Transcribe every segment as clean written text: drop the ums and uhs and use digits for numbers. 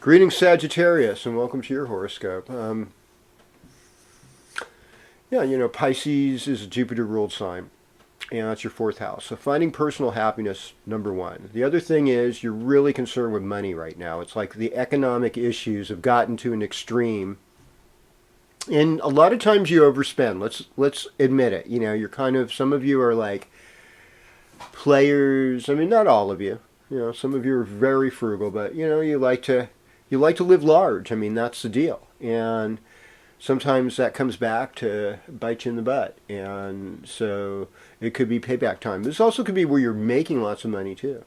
Greetings, Sagittarius, and welcome to your horoscope. Pisces is a Jupiter-ruled sign, and that's your fourth house. So finding personal happiness, number one. The other thing is you're really concerned with money right now. It's like the economic issues have gotten to an extreme, and a lot of times you overspend. Let's admit it. You're kind of, some of you are like players. I mean, not all of you. Some of you are very frugal, but you like to live large. I mean, that's the deal. And sometimes that comes back to bite you in the butt. And so it could be payback time. This also could be where you're making lots of money too.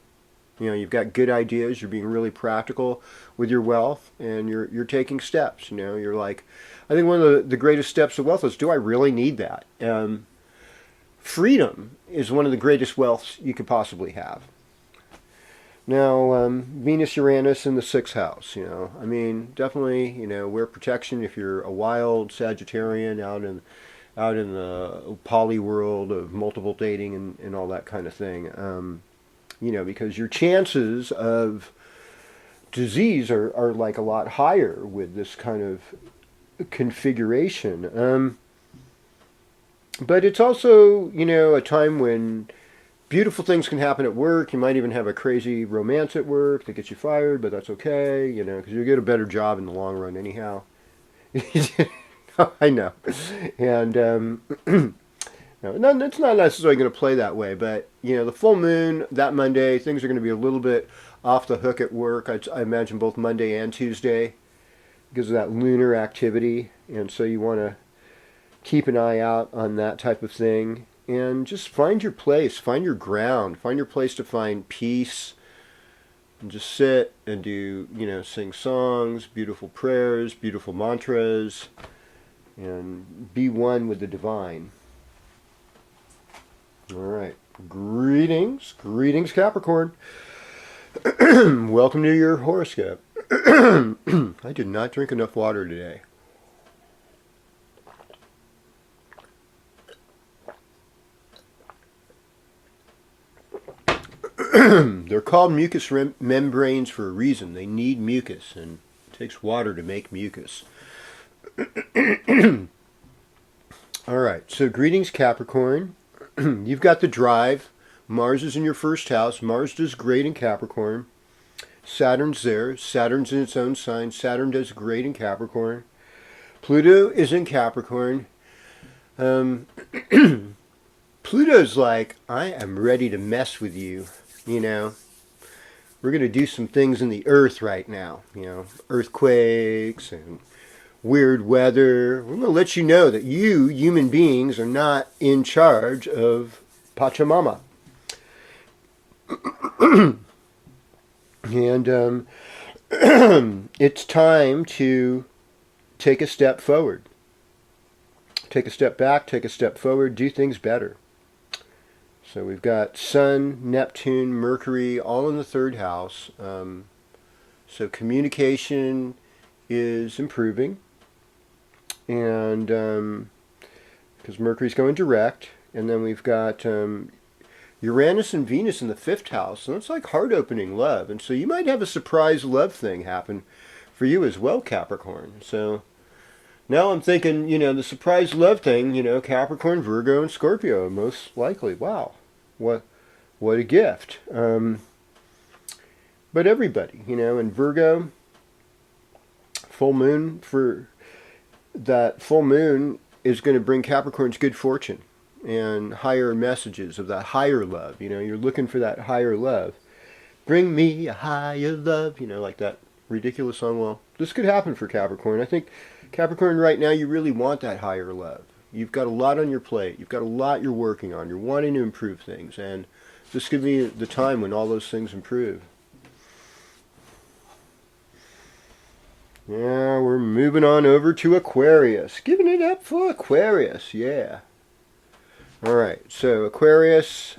You've got good ideas, you're being really practical with your wealth, and you're taking steps. You're like, I think one of the greatest steps of wealth is, do I really need that? Freedom is one of the greatest wealths you could possibly have. Now, Venus, Uranus in the sixth house, I mean, definitely, wear protection if you're a wild Sagittarian out in the poly world of multiple dating and all that kind of thing. Because your chances of disease are like a lot higher with this kind of configuration. But it's also, a time when beautiful things can happen at work. You might even have a crazy romance at work that gets you fired, but that's okay, because you'll get a better job in the long run anyhow. I know. And no, it's not necessarily going to play that way, but, the full moon, that Monday, things are going to be a little bit off the hook at work. I imagine both Monday and Tuesday because of that lunar activity. And so you want to keep an eye out on that type of thing. And just find your place, find your ground, find your place to find peace, and just sit and do, sing songs, beautiful prayers, beautiful mantras, and be one with the divine. All right. Greetings, Capricorn. Welcome to your horoscope. I did not drink enough water today. They're called mucous membranes for a reason. They need mucus, and it takes water to make mucus. All right, so greetings, Capricorn. You've got the drive. Mars is in your first house. Mars does great in Capricorn. Saturn's there. Saturn's in its own sign. Saturn does great in Capricorn. Pluto is in Capricorn. Pluto's like, I am ready to mess with you. We're going to do some things in the earth right now. Earthquakes and weird weather. We're going to let you know that you, human beings, are not in charge of Pachamama. And it's time to take a step forward. Take a step back, take a step forward, do things better. So we've got Sun, Neptune, Mercury, all in the third house. So communication is improving. And because Mercury's going direct. And then we've got Uranus and Venus in the fifth house. And it's like heart-opening love. And so you might have a surprise love thing happen for you as well, Capricorn. So now I'm thinking, the surprise love thing, Capricorn, Virgo, and Scorpio, most likely. Wow, what a gift. But everybody, in Virgo, full moon is going to bring Capricorns good fortune and higher messages of that higher love. You're looking for that higher love. Bring me a higher love, like that ridiculous song. Well, this could happen for Capricorn. I think Capricorn, right now, you really want that higher love. You've got a lot on your plate. You've got a lot you're working on. You're wanting to improve things. And this could be the time when all those things improve. Yeah, we're moving on over to Aquarius. Giving it up for Aquarius, yeah. All right, so Aquarius,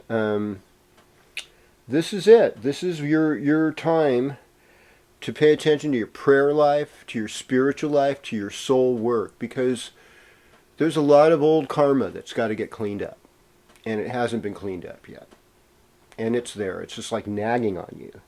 this is it. This is your time to pay attention to your prayer life, to your spiritual life, to your soul work, because there's a lot of old karma that's got to get cleaned up, and it hasn't been cleaned up yet. And it's there. It's just like nagging on you.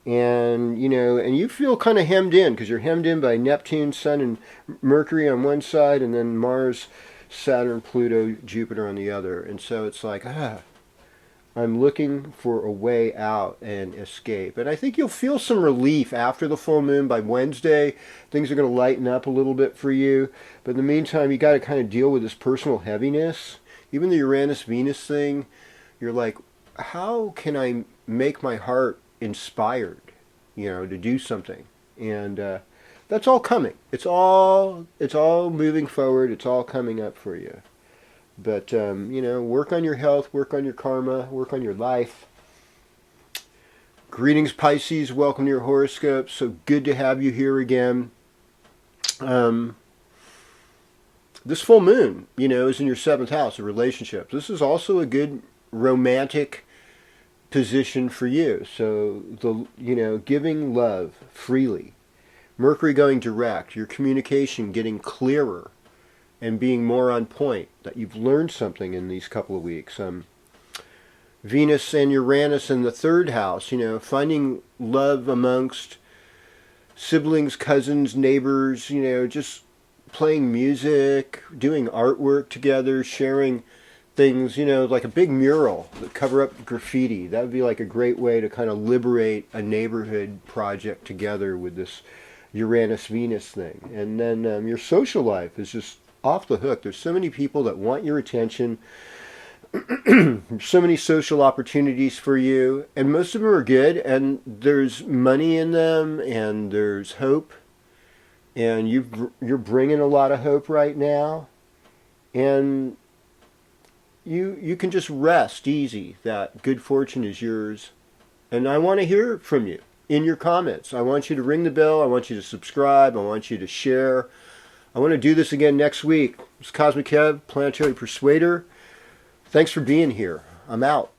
And, and you feel kind of hemmed in because you're hemmed in by Neptune, Sun, and Mercury on one side, and then Mars, Saturn, Pluto, Jupiter on the other. And so it's like, I'm looking for a way out and escape. And I think you'll feel some relief after the full moon. By Wednesday, things are going to lighten up a little bit for you. But in the meantime, you got to kind of deal with this personal heaviness. Even the Uranus-Venus thing, you're like, how can I make my heart inspired, to do something? And that's all coming. It's all moving forward. It's all coming up for you. But, work on your health, work on your karma, work on your life. Greetings, Pisces. Welcome to your horoscope. So good to have you here again. This full moon, is in your 7th house of relationships. This is also a good romantic position for you. So, giving love freely. Mercury going direct. Your communication getting clearer and being more on point, that you've learned something in these couple of weeks. Venus and Uranus in the 3rd house, finding love amongst siblings, cousins, neighbors, just playing music, doing artwork together, sharing things, like a big mural that cover up graffiti. That would be like a great way to kind of liberate a neighborhood project together with this Uranus-Venus thing. And then your social life is just off the hook. There's so many people that want your attention. So many social opportunities for you, and most of them are good, and there's money in them, and there's hope, and you're bringing a lot of hope right now, and you can just rest easy that good fortune is yours. And I want to hear from you in your comments. I want you to ring the bell. I want you to subscribe. I want you to share. I want to do this again next week. It's Cosmic Kev, Planetary Persuader. Thanks for being here. I'm out.